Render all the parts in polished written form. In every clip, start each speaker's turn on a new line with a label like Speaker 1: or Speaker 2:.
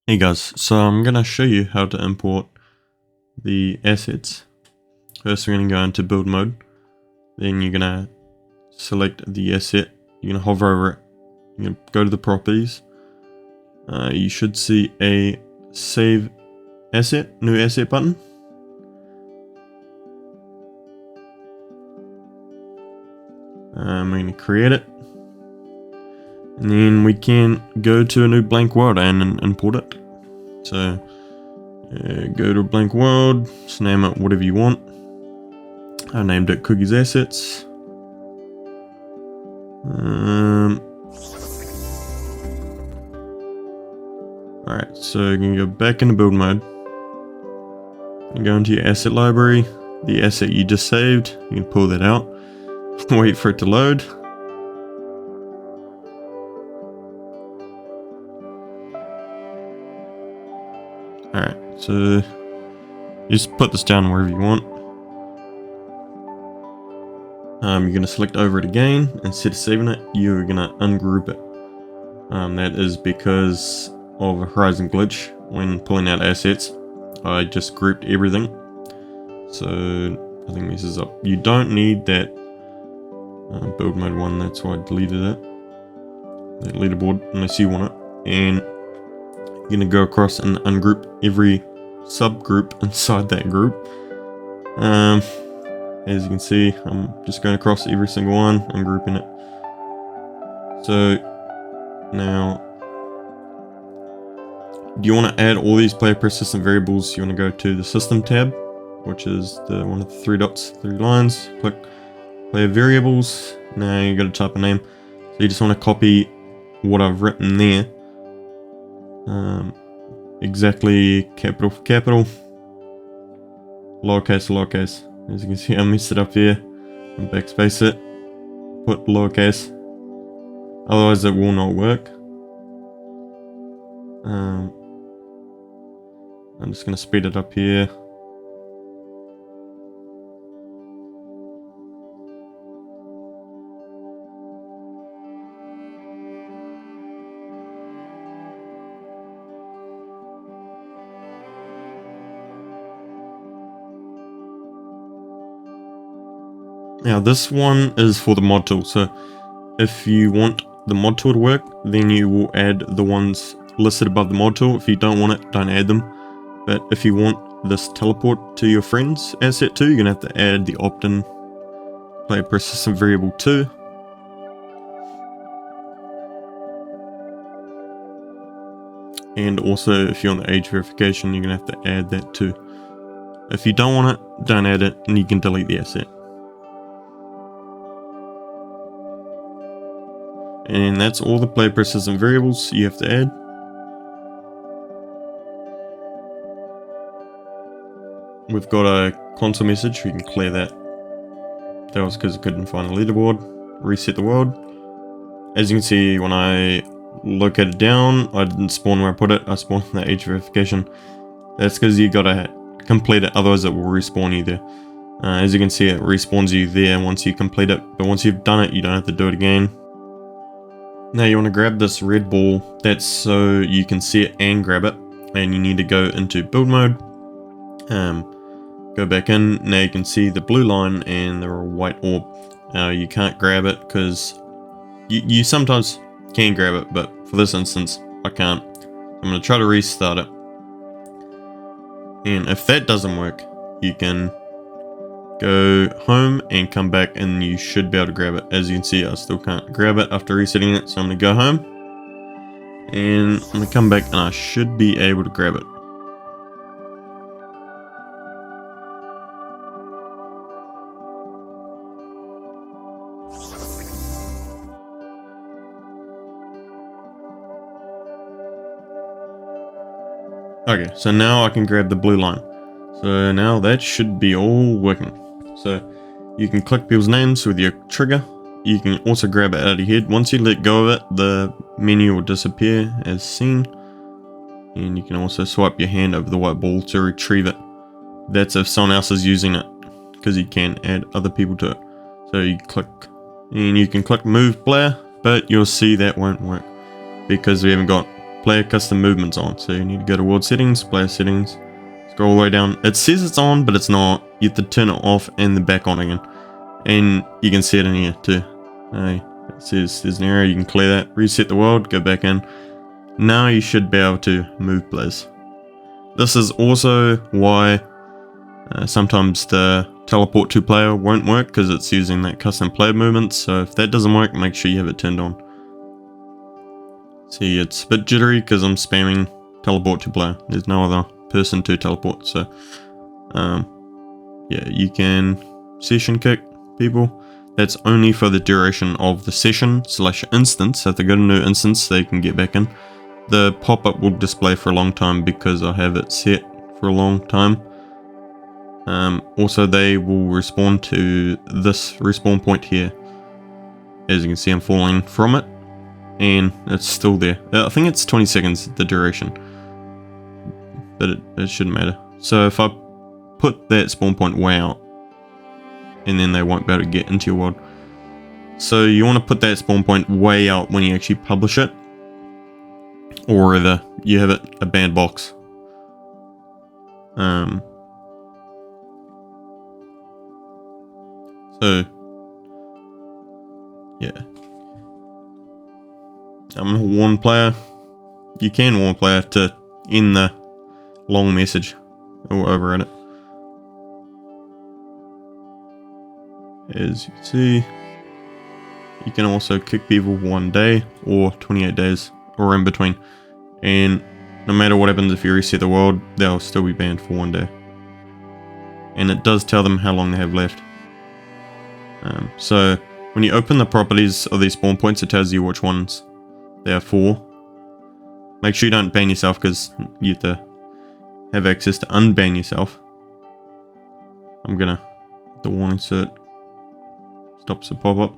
Speaker 1: Hey guys, so I'm going to show you how to import the assets. First we're going to go into build mode, then you're going to select the asset, you're going to hover over it, you're going to go to the properties, you should see a save asset, new asset button. We're going to create it, and then we can go to a new blank world and import it. So go to a blank world, just name it whatever you want. I named it Cookies Assets. Alright, so you can go back into build mode and go into your asset library, the asset you just saved, you can pull that out, wait for it to load. Alright, so you just put this down wherever you want. You're going to select over it again. Instead of saving it, you're going to ungroup it. That is because of a Horizon glitch. When pulling out assets, I just grouped everything, so nothing messes up. You don't need that build mode one, that's why I deleted it, that leaderboard, unless you want it. And you're going to go across and ungroup every subgroup inside that group. As you can see, I'm just going across every single one, ungrouping it. So now, do you want to add all these player persistent variables? You want to go to the system tab, which is the one of the three dots, three lines, click player variables. Now you're going to type a name. So you just want to copy what I've written there. Exactly capital for capital, lowercase for lowercase. As you can see, I messed it up here. And backspace it, put lowercase, otherwise it will not work. I'm just going to speed it up here. Now this one is for the mod tool, so if you want the mod tool to work, then you will add the ones listed above the mod tool. If you don't want it, don't add them. But if you want this teleport to your friend's asset too, you're going to have to add the opt-in player persistent variable 2. And also if you're on the age verification, you're going to have to add that too. If you don't want it, don't add it, and you can delete the asset. And that's all the player persistent variables you have to add. We've got a console message, we can clear that. That was because I couldn't find the leaderboard. Reset the world. As you can see, when I located down, I didn't spawn where I put it, I spawned in the age verification. That's because you gotta complete it, otherwise it will respawn you there. As you can see, it respawns you there once you complete it, but once you've done it, you don't have to do it again. Now you want to grab this red ball, that's so you can see it and grab it, and you need to go into build mode, go back in. Now you can see the blue line and the white orb. You can't grab it because you sometimes can grab it, but for this instance I can't. I'm going to try to restart it, and if that doesn't work, you can go home and come back and you should be able to grab it. As you can see, I still can't grab it after resetting it, so I'm going to go home and I'm going to come back and I should be able to grab it. Okay, so now I can grab the blue line. So now that should be all working. So you can click people's names with your trigger. You can also grab it out of your head. Once you let go of it, the menu will disappear as seen. And you can also swipe your hand over the white ball to retrieve it. That's if someone else is using it, because you can add other people to it. So you click, and you can click move player, but you'll see that won't work because we haven't got player custom movements on. So you need to go to world settings, player settings, scroll all the way down. It says it's on, but it's not. You have to turn it off and then back on again. And you can see it in here too. It says there's an error, you can clear that, reset the world, go back in. Now you should be able to move players. This is also why sometimes the teleport to player won't work, because it's using that custom player movement. So if that doesn't work, make sure you have it turned on. See, it's a bit jittery because I'm spamming teleport to player. There's no other person to teleport. So yeah, you can session kick people. That's only for the duration of the session / instance. So if they go to new instance, they can get back in. The pop-up will display for a long time because I have it set for a long time. Also, they will respawn to this respawn point here. As you can see, I'm falling from it, and it's still there. I think it's 20 seconds, the duration, but it shouldn't matter. So if I put that spawn point way out, and then they won't be able to get into your world. So you want to put that spawn point way out when you actually publish it, or whether you have it a banned box. So yeah, I'm gonna warn player. You can warn player to end the long message or override it. As you can see, you can also kick people 1 day or 28 days or in between, and no matter what happens, if you reset the world, they'll still be banned for 1 day, and it does tell them how long they have left. So when you open the properties of these spawn points, it tells you which ones they are for. Make sure you don't ban yourself, because you have to have access to unban yourself. I'm gonna the warning cert stops the pop-up,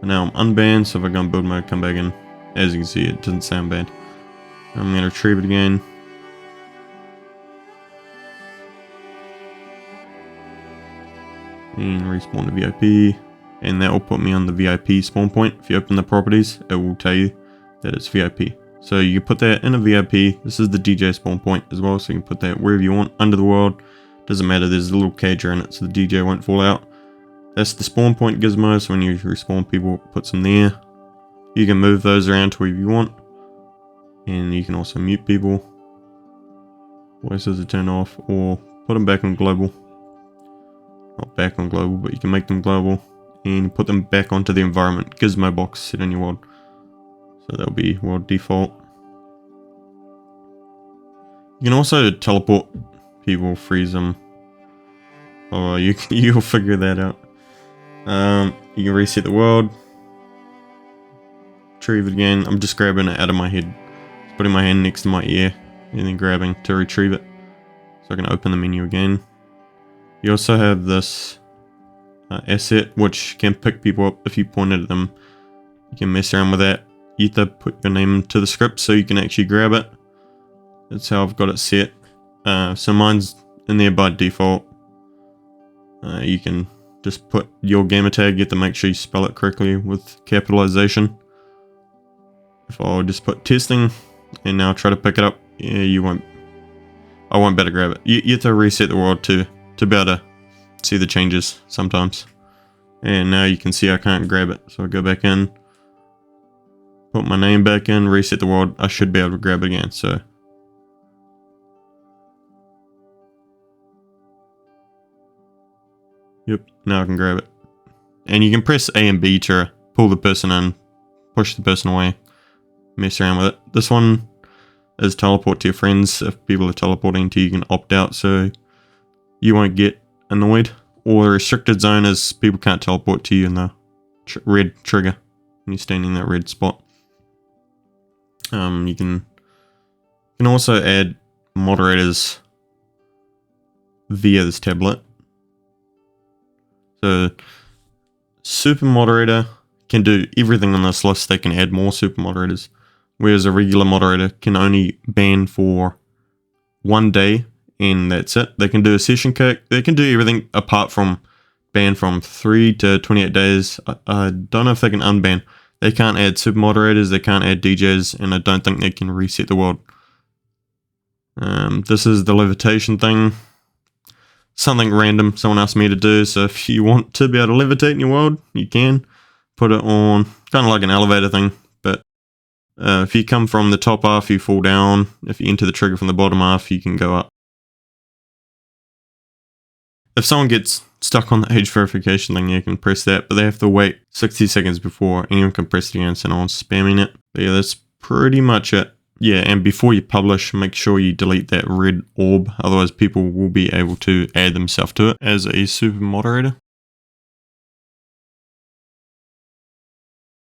Speaker 1: and now I'm unbanned. So if I go in build mode, come back in, as you can see, it doesn't say I'm banned. I'm gonna retrieve it again. And respawn to VIP, and that will put me on the VIP spawn point. If you open the properties, it will tell you that it's VIP. So you can put that in a VIP. This is the DJ spawn point as well, so you can put that wherever you want, under the world. Doesn't matter, there's a little cage around it so the DJ won't fall out. That's the spawn point gizmo, so when you respawn people, put some there. You can move those around to wherever you want, and you can also mute people. Voices are turned off, or put them back on global. Not back on global, but you can make them global and put them back onto the environment gizmo box set in your world. So that'll be world default. You can also teleport people, freeze them. Oh, you'll figure that out. You can reset the world, retrieve it again. I'm just grabbing it out of my head, just putting my hand next to my ear, and then grabbing to retrieve it. So I can open the menu again. You also have this asset, which can pick people up if you pointed at them. You can mess around with that. You have to put your name into the script so you can actually grab it. That's how I've got it set. So mine's in there by default. You can just put your gamer tag. You have to make sure you spell it correctly with capitalization. If I just put testing and now try to pick it up, yeah, I won't be able to grab it. You have to reset the world to be able to see the changes sometimes. And now you can see I can't grab it. So I go back in, put my name back in, reset the world. I should be able to grab it again. So yep, now I can grab it. And you can press A and B to pull the person in, push the person away, mess around with it. This one is teleport to your friends. If people are teleporting to you, you can opt out so you won't get annoyed. Or the restricted zone is people can't teleport to you in the red trigger when you're standing in that red spot. You can also add moderators via this tablet. So super moderator can do everything on this list. They can add more super moderators, whereas a regular moderator can only ban for 1 day, and that's it. They can do a session kick. They can do everything apart from ban from 3 to 28 days. I don't know if they can unban. They can't add super moderators, they can't add DJs, and I don't think they can reset the world. This is the levitation thing. Something random someone asked me to do, so if you want to be able to levitate in your world, you can. Put it on, kind of like an elevator thing, but if you come from the top half, you fall down. If you enter the trigger from the bottom half, you can go up. If someone gets stuck on the age verification thing, you can press that, but they have to wait 60 seconds before anyone can press it again, so no one's spamming it. But yeah, that's pretty much it. Yeah, and before you publish, make sure you delete that red orb, otherwise people will be able to add themselves to it as a super moderator.